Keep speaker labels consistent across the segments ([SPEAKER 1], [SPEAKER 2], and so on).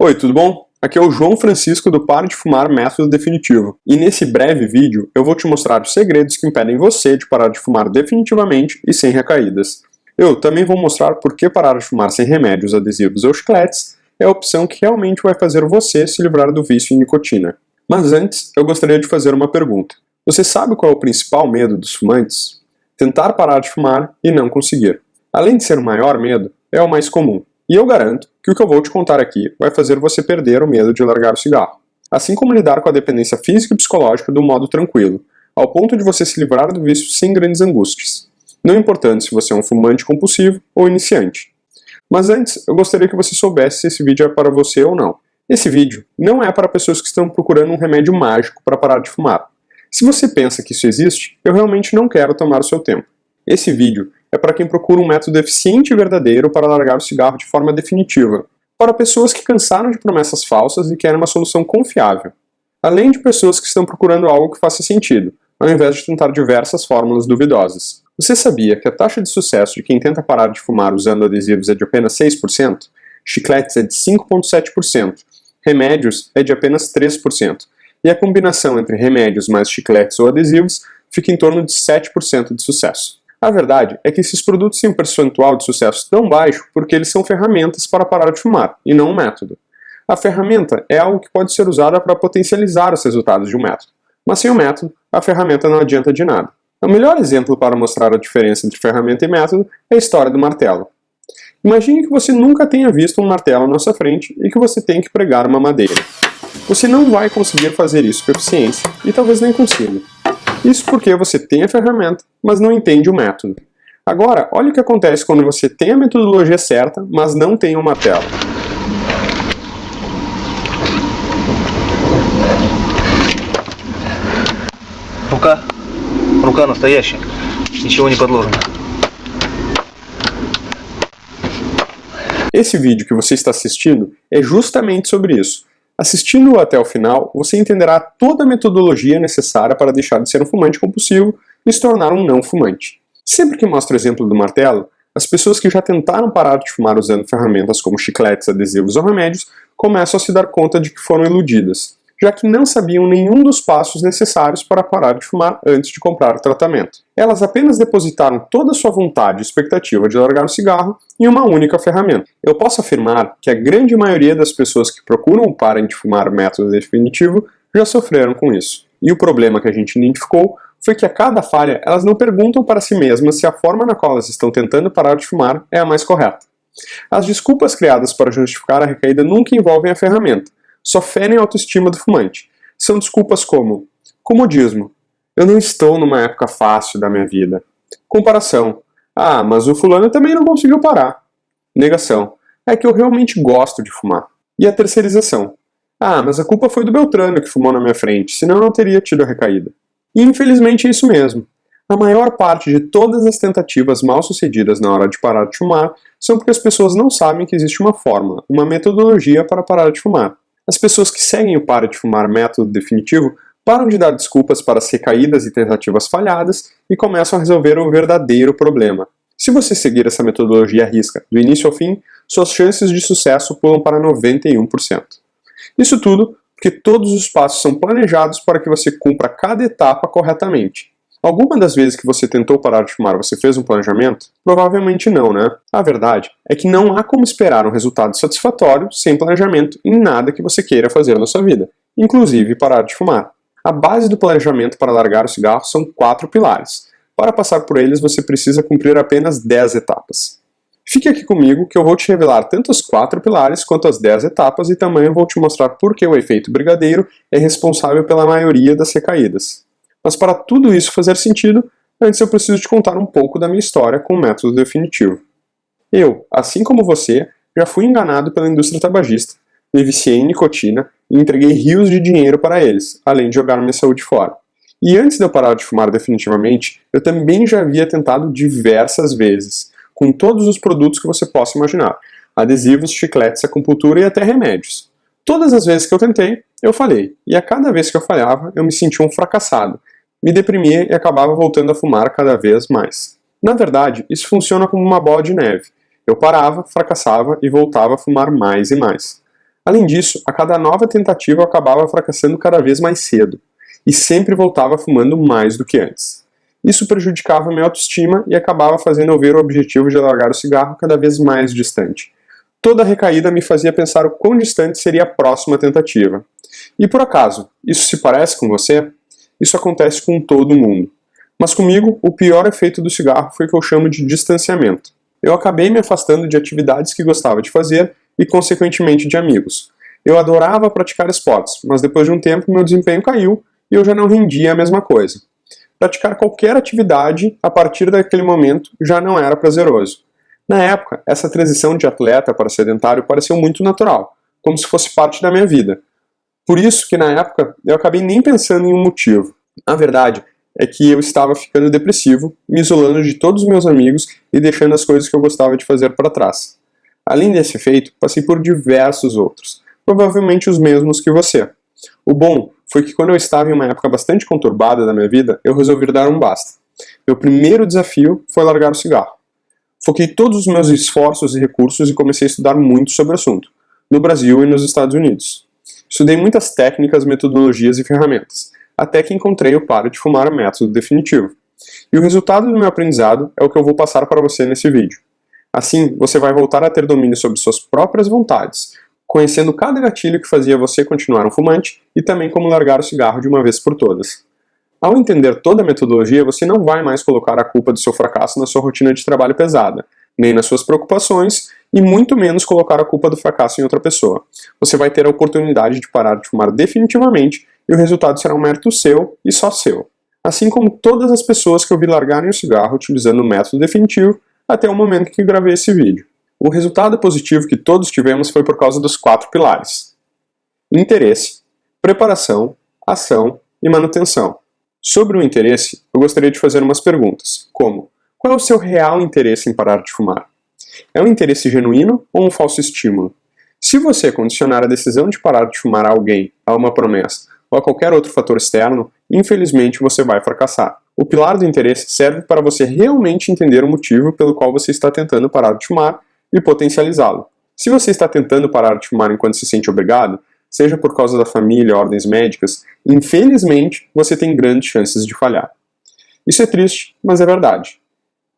[SPEAKER 1] Oi, tudo bom? Aqui é o João Francisco do Pare de Fumar Método Definitivo, e nesse breve vídeo eu vou te mostrar os segredos que impedem você de parar de fumar definitivamente e sem recaídas. Eu também vou mostrar por que parar de fumar sem remédios, adesivos ou chicletes é a opção que realmente vai fazer você se livrar do vício em nicotina. Mas antes, eu gostaria de fazer uma pergunta. Você sabe qual é o principal medo dos fumantes? Tentar parar de fumar e não conseguir. Além de ser o maior medo, é o mais comum. E eu garanto que o que eu vou te contar aqui vai fazer você perder o medo de largar o cigarro. Assim como lidar com a dependência física e psicológica de um modo tranquilo, ao ponto de você se livrar do vício sem grandes angústias. Não importando se você é um fumante compulsivo ou iniciante. Mas antes, eu gostaria que você soubesse se esse vídeo é para você ou não. Esse vídeo não é para pessoas que estão procurando um remédio mágico para parar de fumar. Se você pensa que isso existe, eu realmente não quero tomar o seu tempo. Esse vídeo é para quem procura um método eficiente e verdadeiro para largar o cigarro de forma definitiva, para pessoas que cansaram de promessas falsas e querem uma solução confiável, além de pessoas que estão procurando algo que faça sentido, ao invés de tentar diversas fórmulas duvidosas. Você sabia que a taxa de sucesso de quem tenta parar de fumar usando adesivos é de apenas 6%, chicletes é de 5,7%, remédios é de apenas 3%, e a combinação entre remédios mais chicletes ou adesivos fica em torno de 7% de sucesso. A verdade é que esses produtos têm um percentual de sucesso tão baixo porque eles são ferramentas para parar de fumar, e não um método. A ferramenta é algo que pode ser usada para potencializar os resultados de um método, mas sem o método, a ferramenta não adianta de nada. O melhor exemplo para mostrar a diferença entre ferramenta e método é a história do martelo. Imagine que você nunca tenha visto um martelo na sua frente e que você tem que pregar uma madeira. Você não vai conseguir fazer isso com eficiência e talvez nem consiga. Isso porque você tem a ferramenta, mas não entende o método. Agora, olha o que acontece quando você tem a metodologia certa, mas não tem o martelo.
[SPEAKER 2] Рука настоящая, ничего не подложено.
[SPEAKER 1] Esse vídeo que você está assistindo é justamente sobre isso. Assistindo-o até o final, você entenderá toda a metodologia necessária para deixar de ser um fumante compulsivo e se tornar um não fumante. Sempre que mostro o exemplo do martelo, as pessoas que já tentaram parar de fumar usando ferramentas como chicletes, adesivos ou remédios começam a se dar conta de que foram iludidas, já que não sabiam nenhum dos passos necessários para parar de fumar antes de comprar o tratamento. Elas apenas depositaram toda a sua vontade e expectativa de largar o cigarro em uma única ferramenta. Eu posso afirmar que a grande maioria das pessoas que procuram o Parem de Fumar método definitivo já sofreram com isso. E o problema que a gente identificou foi que a cada falha elas não perguntam para si mesmas se a forma na qual elas estão tentando parar de fumar é a mais correta. As desculpas criadas para justificar a recaída nunca envolvem a ferramenta, só ferem a autoestima do fumante. São desculpas como comodismo. Eu não estou numa época fácil da minha vida. Comparação. Ah, mas o fulano também não conseguiu parar. Negação. É que eu realmente gosto de fumar. E a terceirização. Ah, mas a culpa foi do Beltrano que fumou na minha frente, senão eu não teria tido a recaída. E infelizmente é isso mesmo. A maior parte de todas as tentativas mal sucedidas na hora de parar de fumar são porque as pessoas não sabem que existe uma fórmula, uma metodologia para parar de fumar. As pessoas que seguem o Pare de Fumar método definitivo param de dar desculpas para as recaídas e tentativas falhadas e começam a resolver o verdadeiro problema. Se você seguir essa metodologia à risca, do início ao fim, suas chances de sucesso pulam para 91%. Isso tudo porque todos os passos são planejados para que você cumpra cada etapa corretamente. Alguma das vezes que você tentou parar de fumar, você fez um planejamento? Provavelmente não, né? A verdade é que não há como esperar um resultado satisfatório sem planejamento em nada que você queira fazer na sua vida, inclusive parar de fumar. A base do planejamento para largar o cigarro são 4 pilares. Para passar por eles, você precisa cumprir apenas 10 etapas. Fique aqui comigo que eu vou te revelar tanto os 4 pilares quanto as 10 etapas e também eu vou te mostrar por que o efeito brigadeiro é responsável pela maioria das recaídas. Mas para tudo isso fazer sentido, antes eu preciso te contar um pouco da minha história com o método definitivo. Eu, assim como você, já fui enganado pela indústria tabagista, me viciei em nicotina e entreguei rios de dinheiro para eles, além de jogar minha saúde fora. E antes de eu parar de fumar definitivamente, eu também já havia tentado diversas vezes, com todos os produtos que você possa imaginar, adesivos, chicletes, acupuntura e até remédios. Todas as vezes que eu tentei, eu falhei, e a cada vez que eu falhava, eu me sentia um fracassado, me deprimia e acabava voltando a fumar cada vez mais. Na verdade, isso funciona como uma bola de neve. Eu parava, fracassava e voltava a fumar mais e mais. Além disso, a cada nova tentativa eu acabava fracassando cada vez mais cedo, e sempre voltava fumando mais do que antes. Isso prejudicava minha autoestima e acabava fazendo eu ver o objetivo de largar o cigarro cada vez mais distante. Toda recaída me fazia pensar o quão distante seria a próxima tentativa. E por acaso, isso se parece com você? Isso acontece com todo mundo. Mas comigo, o pior efeito do cigarro foi o que eu chamo de distanciamento. Eu acabei me afastando de atividades que gostava de fazer e, consequentemente, de amigos. Eu adorava praticar esportes, mas depois de um tempo meu desempenho caiu e eu já não rendia a mesma coisa. Praticar qualquer atividade, a partir daquele momento, já não era prazeroso. Na época, essa transição de atleta para sedentário pareceu muito natural, como se fosse parte da minha vida. Por isso que, na época, eu acabei nem pensando em um motivo. A verdade é que eu estava ficando depressivo, me isolando de todos os meus amigos e deixando as coisas que eu gostava de fazer para trás. Além desse efeito, passei por diversos outros, provavelmente os mesmos que você. O bom foi que quando eu estava em uma época bastante conturbada da minha vida, eu resolvi dar um basta. Meu primeiro desafio foi largar o cigarro. Foquei todos os meus esforços e recursos e comecei a estudar muito sobre o assunto, no Brasil e nos Estados Unidos. Estudei muitas técnicas, metodologias e ferramentas, até que encontrei o Pare de Fumar método definitivo. E o resultado do meu aprendizado é o que eu vou passar para você nesse vídeo. Assim, você vai voltar a ter domínio sobre suas próprias vontades, conhecendo cada gatilho que fazia você continuar um fumante e também como largar o cigarro de uma vez por todas. Ao entender toda a metodologia, você não vai mais colocar a culpa do seu fracasso na sua rotina de trabalho pesada, nem nas suas preocupações, e muito menos colocar a culpa do fracasso em outra pessoa. Você vai ter a oportunidade de parar de fumar definitivamente e o resultado será um mérito seu e só seu. Assim como todas as pessoas que eu vi largarem o cigarro utilizando o método definitivo até o momento que gravei esse vídeo. O resultado positivo que todos tivemos foi por causa dos 4 pilares: interesse, preparação, ação e manutenção. Sobre o interesse, eu gostaria de fazer umas perguntas, como: qual é o seu real interesse em parar de fumar? É um interesse genuíno ou um falso estímulo? Se você condicionar a decisão de parar de fumar a alguém, a uma promessa ou a qualquer outro fator externo, infelizmente você vai fracassar. O pilar do interesse serve para você realmente entender o motivo pelo qual você está tentando parar de fumar e potencializá-lo. Se você está tentando parar de fumar enquanto se sente obrigado, seja por causa da família ou ordens médicas, infelizmente você tem grandes chances de falhar. Isso é triste, mas é verdade.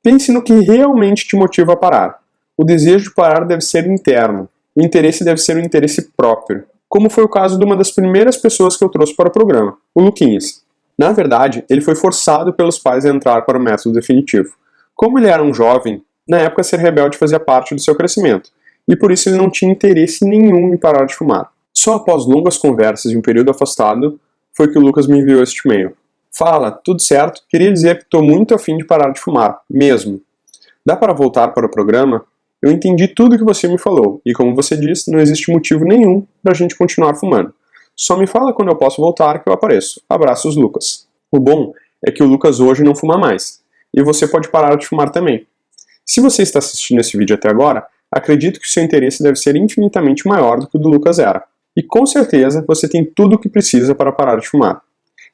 [SPEAKER 1] Pense no que realmente te motiva a parar. O desejo de parar deve ser interno. O interesse deve ser um interesse próprio, como foi o caso de uma das primeiras pessoas que eu trouxe para o programa, o Luquinhas. Na verdade, ele foi forçado pelos pais a entrar para o método definitivo. Como ele era um jovem, na época ser rebelde fazia parte do seu crescimento, e por isso ele não tinha interesse nenhum em parar de fumar. Só após longas conversas e um período afastado, foi que o Lucas me enviou este e-mail. Fala, tudo certo? Queria dizer que estou muito afim de parar de fumar, mesmo. Dá para voltar para o programa? Eu entendi tudo que você me falou, e como você disse, não existe motivo nenhum para a gente continuar fumando. Só me fala quando eu posso voltar que eu apareço. Abraços, Lucas. O bom é que o Lucas hoje não fuma mais, e você pode parar de fumar também. Se você está assistindo esse vídeo até agora, acredito que o seu interesse deve ser infinitamente maior do que o do Lucas era. E com certeza você tem tudo o que precisa para parar de fumar.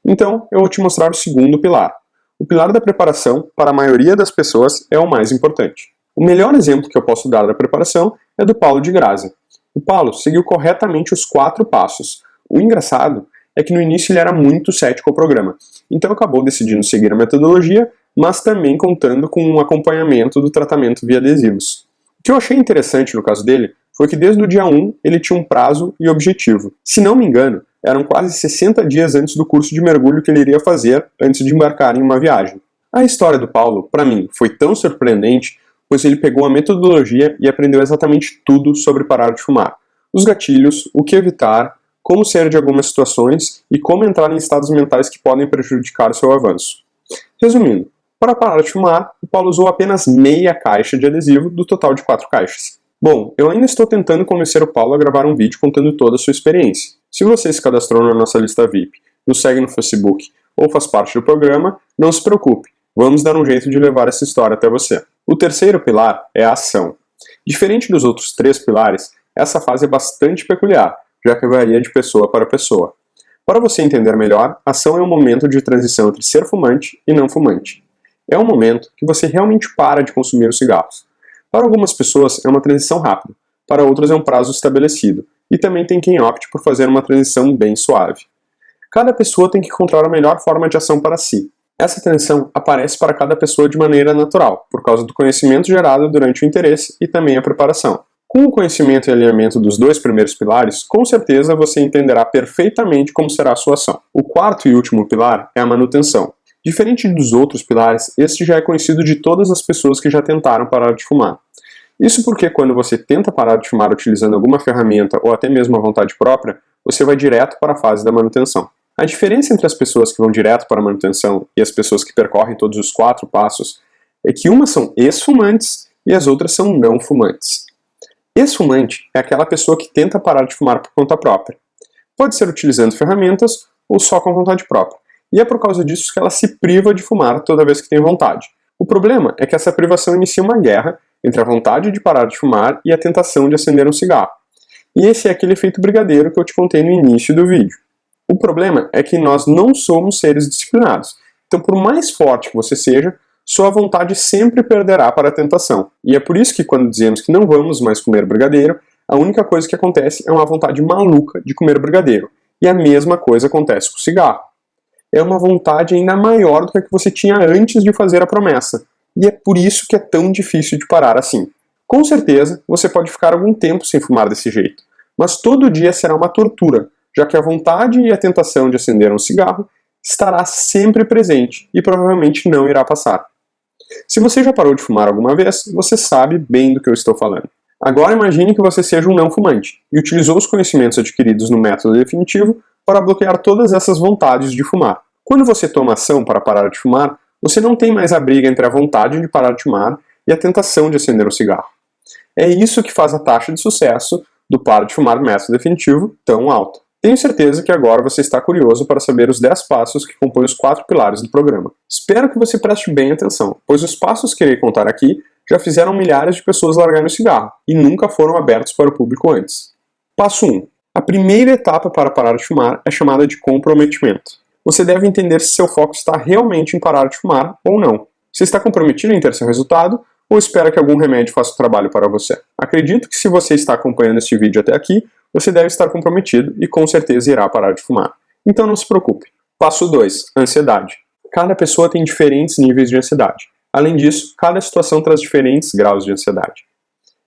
[SPEAKER 1] Então, eu vou te mostrar o segundo pilar. O pilar da preparação, para a maioria das pessoas, é o mais importante. O melhor exemplo que eu posso dar da preparação é do Paulo de Graça. O Paulo seguiu corretamente os 4 passos. O engraçado é que no início ele era muito cético ao programa, então acabou decidindo seguir a metodologia, mas também contando com um acompanhamento do tratamento via adesivos. O que eu achei interessante no caso dele foi que desde o dia 1 ele tinha um prazo e objetivo. Se não me engano, eram quase 60 dias antes do curso de mergulho que ele iria fazer antes de embarcar em uma viagem. A história do Paulo, para mim, foi tão surpreendente, pois ele pegou a metodologia e aprendeu exatamente tudo sobre parar de fumar. Os gatilhos, o que evitar, como sair de algumas situações e como entrar em estados mentais que podem prejudicar o seu avanço. Resumindo, para parar de fumar, o Paulo usou apenas meia caixa de adesivo do total de 4 caixas. Bom, eu ainda estou tentando convencer o Paulo a gravar um vídeo contando toda a sua experiência. Se você se cadastrou na nossa lista VIP, nos segue no Facebook ou faz parte do programa, não se preocupe, vamos dar um jeito de levar essa história até você. O terceiro pilar é a ação. Diferente dos outros 3 pilares, essa fase é bastante peculiar, já que varia de pessoa para pessoa. Para você entender melhor, a ação é um momento de transição entre ser fumante e não fumante. É um momento que você realmente para de consumir os cigarros. Para algumas pessoas é uma transição rápida, para outras é um prazo estabelecido, e também tem quem opte por fazer uma transição bem suave. Cada pessoa tem que encontrar a melhor forma de ação para si. Essa transição aparece para cada pessoa de maneira natural, por causa do conhecimento gerado durante o interesse e também a preparação. Com o conhecimento e alinhamento dos dois primeiros pilares, com certeza você entenderá perfeitamente como será a sua ação. O quarto e último pilar é a manutenção. Diferente dos outros pilares, este já é conhecido de todas as pessoas que já tentaram parar de fumar. Isso porque quando você tenta parar de fumar utilizando alguma ferramenta ou até mesmo a vontade própria, você vai direto para a fase da manutenção. A diferença entre as pessoas que vão direto para a manutenção e as pessoas que percorrem todos os 4 passos é que umas são ex-fumantes e as outras são não fumantes. Ex-fumante é aquela pessoa que tenta parar de fumar por conta própria. Pode ser utilizando ferramentas ou só com vontade própria. E é por causa disso que ela se priva de fumar toda vez que tem vontade. O problema é que essa privação inicia uma guerra entre a vontade de parar de fumar e a tentação de acender um cigarro. E esse é aquele efeito brigadeiro que eu te contei no início do vídeo. O problema é que nós não somos seres disciplinados. Então, por mais forte que você seja, sua vontade sempre perderá para a tentação. E é por isso que quando dizemos que não vamos mais comer brigadeiro, a única coisa que acontece é uma vontade maluca de comer brigadeiro. E a mesma coisa acontece com o cigarro. É uma vontade ainda maior do que a que você tinha antes de fazer a promessa. E é por isso que é tão difícil de parar assim. Com certeza, você pode ficar algum tempo sem fumar desse jeito. Mas todo dia será uma tortura, já que a vontade e a tentação de acender um cigarro estará sempre presente e provavelmente não irá passar. Se você já parou de fumar alguma vez, você sabe bem do que eu estou falando. Agora imagine que você seja um não fumante e utilizou os conhecimentos adquiridos no método definitivo para bloquear todas essas vontades de fumar. Quando você toma ação para parar de fumar, você não tem mais a briga entre a vontade de parar de fumar e a tentação de acender um cigarro. É isso que faz a taxa de sucesso do Para de Fumar método definitivo tão alta. Tenho certeza que agora você está curioso para saber os 10 passos que compõem os 4 pilares do programa. Espero que você preste bem atenção, pois os passos que irei contar aqui já fizeram milhares de pessoas largarem o cigarro e nunca foram abertos para o público antes. Passo 1. A primeira etapa para parar de fumar é chamada de comprometimento. Você deve entender se seu foco está realmente em parar de fumar ou não. Você está comprometido em ter seu resultado ou espera que algum remédio faça o trabalho para você? Acredito que se você está acompanhando este vídeo até aqui, você deve estar comprometido e com certeza irá parar de fumar. Então não se preocupe. Passo 2. Ansiedade. Cada pessoa tem diferentes níveis de ansiedade. Além disso, cada situação traz diferentes graus de ansiedade.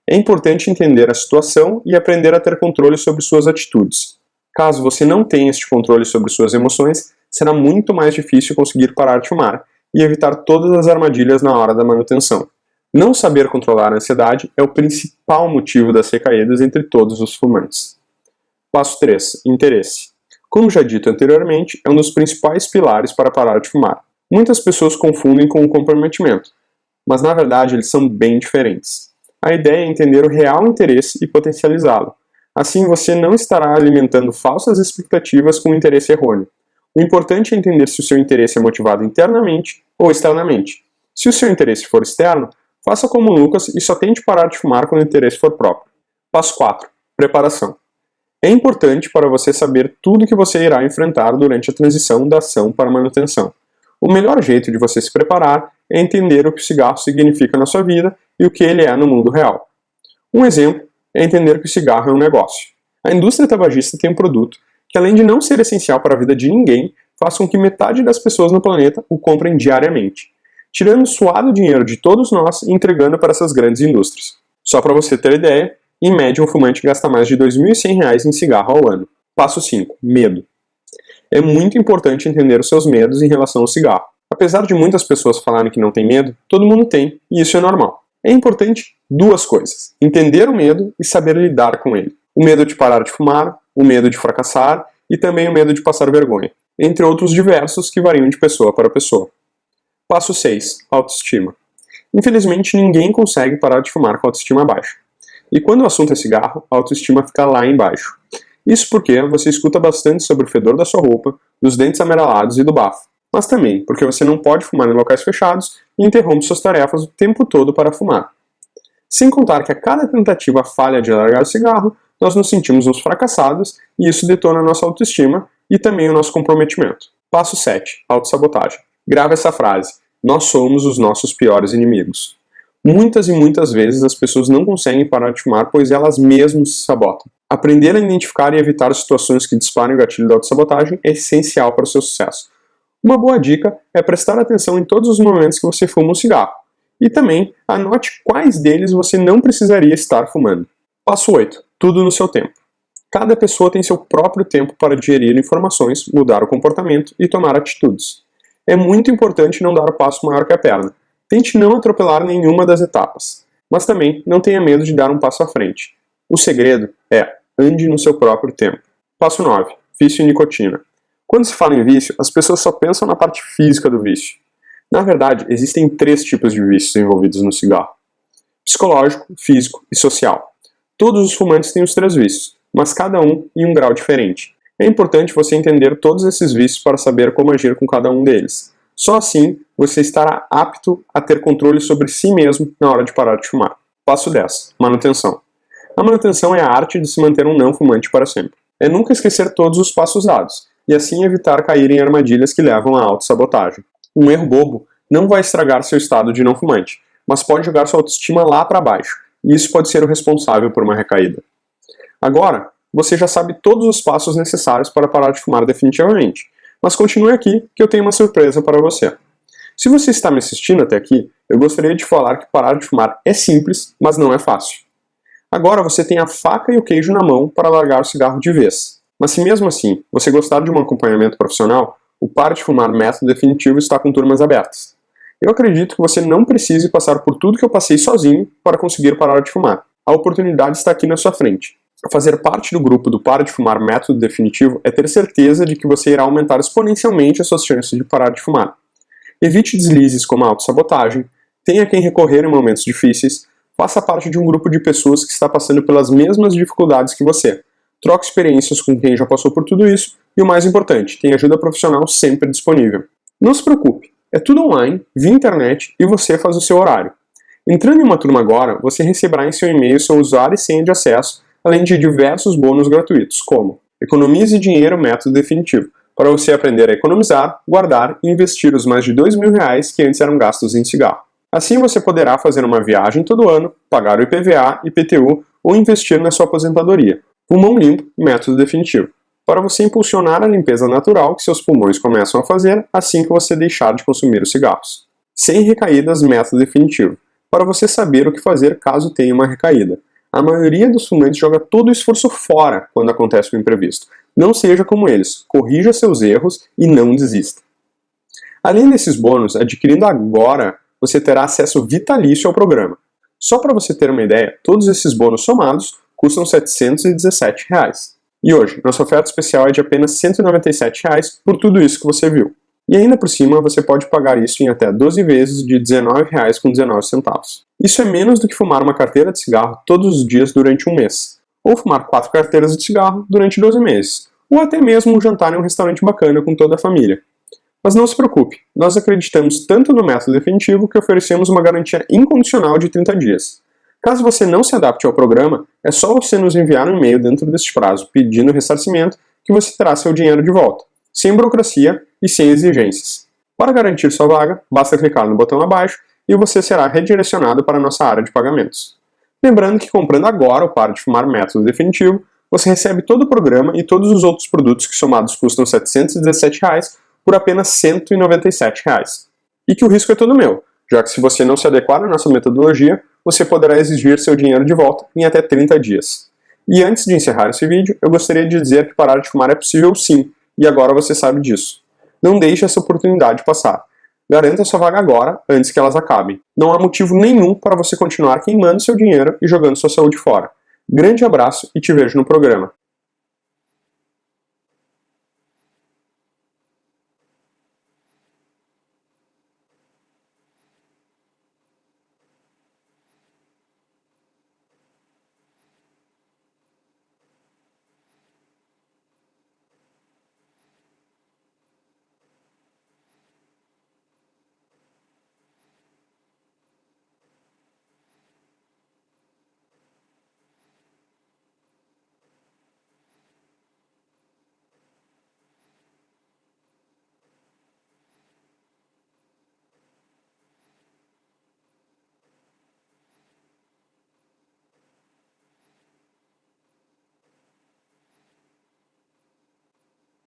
[SPEAKER 1] É importante entender a situação e aprender a ter controle sobre suas atitudes. Caso você não tenha este controle sobre suas emoções, será muito mais difícil conseguir parar de fumar e evitar todas as armadilhas na hora da manutenção. Não saber controlar a ansiedade é o principal motivo das recaídas entre todos os fumantes. Passo 3. Interesse. Como já dito anteriormente, é um dos principais pilares para parar de fumar. Muitas pessoas confundem com o comprometimento, mas na verdade eles são bem diferentes. A ideia é entender o real interesse e potencializá-lo. Assim você não estará alimentando falsas expectativas com um interesse errôneo. O importante é entender se o seu interesse é motivado internamente ou externamente. Se o seu interesse for externo, faça como Lucas e só tente parar de fumar quando o interesse for próprio. Passo 4. Preparação. É importante para você saber tudo que você irá enfrentar durante a transição da ação para a manutenção. O melhor jeito de você se preparar é entender o que o cigarro significa na sua vida e o que ele é no mundo real. Um exemplo é entender que o cigarro é um negócio. A indústria tabagista tem um produto que, além de não ser essencial para a vida de ninguém, faz com que metade das pessoas no planeta o comprem diariamente, tirando o suado dinheiro de todos nós e entregando para essas grandes indústrias. Só para você ter ideia, em média um fumante gasta mais de R$ 2.100 em cigarro ao ano. Passo 5. Medo. É muito importante entender os seus medos em relação ao cigarro. Apesar de muitas pessoas falarem que não tem medo, todo mundo tem, e isso é normal. É importante duas coisas: entender o medo e saber lidar com ele. O medo de parar de fumar, o medo de fracassar e também o medo de passar vergonha, entre outros diversos que variam de pessoa para pessoa. Passo 6. Autoestima. Infelizmente, ninguém consegue parar de fumar com a autoestima baixa. E quando o assunto é cigarro, a autoestima fica lá embaixo. Isso porque você escuta bastante sobre o fedor da sua roupa, dos dentes amarelados e do bafo. Mas também porque você não pode fumar em locais fechados e interrompe suas tarefas o tempo todo para fumar. Sem contar que a cada tentativa falha de largar o cigarro, nós nos sentimos uns fracassados e isso detona a nossa autoestima e também o nosso comprometimento. Passo 7. Autossabotagem. Grave essa frase: nós somos os nossos piores inimigos. Muitas e muitas vezes as pessoas não conseguem parar de fumar pois elas mesmas se sabotam. Aprender a identificar e evitar situações que disparem o gatilho da autossabotagem é essencial para o seu sucesso. Uma boa dica é prestar atenção em todos os momentos que você fuma um cigarro. E também anote quais deles você não precisaria estar fumando. Passo 8. Tudo no seu tempo. Cada pessoa tem seu próprio tempo para digerir informações, mudar o comportamento e tomar atitudes. É muito importante não dar o passo maior que a perna. Tente não atropelar nenhuma das etapas. Mas também não tenha medo de dar um passo à frente. O segredo é: ande no seu próprio tempo. Passo 9. Vício e nicotina. Quando se fala em vício, as pessoas só pensam na parte física do vício. Na verdade, existem 3 tipos de vícios envolvidos no cigarro: psicológico, físico e social. Todos os fumantes têm os 3 vícios, mas cada um em um grau diferente. É importante você entender todos esses vícios para saber como agir com cada um deles. Só assim você estará apto a ter controle sobre si mesmo na hora de parar de fumar. Passo 10. Manutenção. A manutenção é a arte de se manter um não fumante para sempre. É nunca esquecer todos os passos dados, e assim evitar cair em armadilhas que levam à autossabotagem. Um erro bobo não vai estragar seu estado de não fumante, mas pode jogar sua autoestima lá para baixo, e isso pode ser o responsável por uma recaída. Agora, você já sabe todos os passos necessários para parar de fumar definitivamente, mas continue aqui que eu tenho uma surpresa para você. Se você está me assistindo até aqui, eu gostaria de falar que parar de fumar é simples, mas não é fácil. Agora você tem a faca e o queijo na mão para largar o cigarro de vez. Mas se mesmo assim você gostar de um acompanhamento profissional, o Pare de Fumar Método Definitivo está com turmas abertas. Eu acredito que você não precise passar por tudo que eu passei sozinho para conseguir parar de fumar. A oportunidade está aqui na sua frente. Fazer parte do grupo do Pare de Fumar Método Definitivo é ter certeza de que você irá aumentar exponencialmente as suas chances de parar de fumar. Evite deslizes como a autossabotagem, tenha quem recorrer em momentos difíceis, faça parte de um grupo de pessoas que está passando pelas mesmas dificuldades que você. Troque experiências com quem já passou por tudo isso e, o mais importante, tenha ajuda profissional sempre disponível. Não se preocupe, é tudo online, via internet e você faz o seu horário. Entrando em uma turma agora, você receberá em seu e-mail seu usuário e senha de acesso, além de diversos bônus gratuitos, como Economize Dinheiro Método Definitivo, para você aprender a economizar, guardar e investir os mais de R$2.000 que antes eram gastos em cigarro. Assim você poderá fazer uma viagem todo ano, pagar o IPVA, IPTU ou investir na sua aposentadoria. Pulmão Limpo Método Definitivo, para você impulsionar a limpeza natural que seus pulmões começam a fazer assim que você deixar de consumir os cigarros. Sem recaídas Método Definitivo, para você saber o que fazer caso tenha uma recaída. A maioria dos fumantes joga todo o esforço fora quando acontece um imprevisto. Não seja como eles, corrija seus erros e não desista. Além desses bônus, adquirindo agora, você terá acesso vitalício ao programa. Só para você ter uma ideia, todos esses bônus somados custam R$ 717. E hoje, nossa oferta especial é de apenas R$ 197 por tudo isso que você viu. E ainda por cima, você pode pagar isso em até 12 vezes de R$ 19,19. Isso é menos do que fumar uma carteira de cigarro todos os dias durante um mês, ou fumar 4 carteiras de cigarro durante 12 meses, ou até mesmo um jantar em um restaurante bacana com toda a família. Mas não se preocupe, nós acreditamos tanto no método definitivo que oferecemos uma garantia incondicional de 30 dias. Caso você não se adapte ao programa, é só você nos enviar um e-mail dentro deste prazo pedindo ressarcimento que você terá seu dinheiro de volta, sem burocracia e sem exigências. Para garantir sua vaga, basta clicar no botão abaixo e você será redirecionado para a nossa área de pagamentos. Lembrando que comprando agora o Pare de Fumar Método Definitivo, você recebe todo o programa e todos os outros produtos que somados custam R$ 717 por apenas R$ 197. E que o risco é todo meu, já que se você não se adequar à nossa metodologia, você poderá exigir seu dinheiro de volta em até 30 dias. E antes de encerrar esse vídeo, eu gostaria de dizer que parar de fumar é possível sim, e agora você sabe disso. Não deixe essa oportunidade passar. Garanta sua vaga agora, antes que elas acabem. Não há motivo nenhum para você continuar queimando seu dinheiro e jogando sua saúde fora. Grande abraço e te vejo no programa.